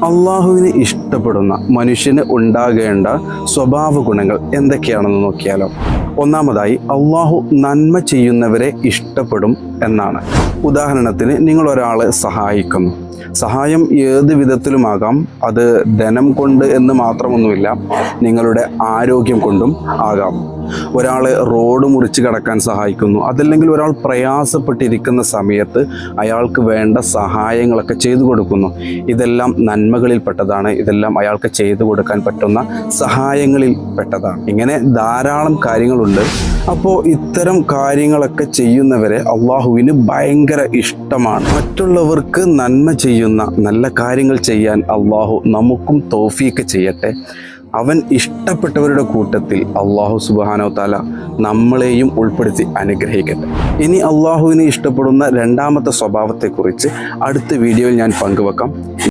അള്ളാഹുവിന് ഇഷ്ടപ്പെടുന്ന മനുഷ്യന് ഉണ്ടാകേണ്ട സ്വഭാവ ഗുണങ്ങൾ എന്തൊക്കെയാണെന്ന് നോക്കിയാലോ. ഒന്നാമതായി, അള്ളാഹു നന്മ ചെയ്യുന്നവരെ ഇഷ്ടപ്പെടും എന്നാണ്. ഉദാഹരണത്തിന്, നിങ്ങൾ ഒരാളെ സഹായിക്കുന്നു. സഹായം ഏത് വിധത്തിലുമാകാം. അത് ധനം കൊണ്ട് എന്ന് മാത്രമൊന്നുമില്ല, നിങ്ങളുടെ ആരോഗ്യം കൊണ്ടും ആകാം. ഒരാളെ റോഡ് മുറിച്ച് കടക്കാൻ സഹായിക്കുന്നു, അതല്ലെങ്കിൽ ഒരാൾ പ്രയാസപ്പെട്ടിരിക്കുന്ന സമയത്ത് അയാൾക്ക് വേണ്ട സഹായങ്ങളൊക്കെ ചെയ്തു കൊടുക്കുന്നു. ഇതെല്ലാം നന്മകളിൽ പെട്ടതാണ്. ഇതെല്ലാം അയാൾക്ക് ചെയ്തു കൊടുക്കാൻ പറ്റുന്ന സഹായങ്ങളിൽ പെട്ടതാണ്. ഇങ്ങനെ ധാരാളം കാര്യങ്ങളുണ്ട്. അപ്പോൾ ഇത്തരം കാര്യങ്ങളൊക്കെ ചെയ്യുന്നവരെ അള്ളാഹുവിന് ഭയങ്കര ഇഷ്ടമാണ്. മറ്റുള്ളവർക്ക് നന്മ ചെയ്യുന്ന നല്ല കാര്യങ്ങൾ ചെയ്യാൻ അള്ളാഹു നമുക്കും തൗഫീക്ക് ചെയ്യട്ടെ. അവൻ ഇഷ്ടപ്പെട്ടവരുടെ കൂട്ടത്തിൽ അള്ളാഹു സുബ്ഹാനഹു തആല നമ്മളെയും ഉൾപ്പെടുത്തി അനുഗ്രഹിക്കട്ടെ. ഇനി അള്ളാഹുവിനെ ഇഷ്ടപ്പെടുന്ന രണ്ടാമത്തെ സ്വഭാവത്തെക്കുറിച്ച് അടുത്ത വീഡിയോയിൽ ഞാൻ പങ്കുവെക്കാം.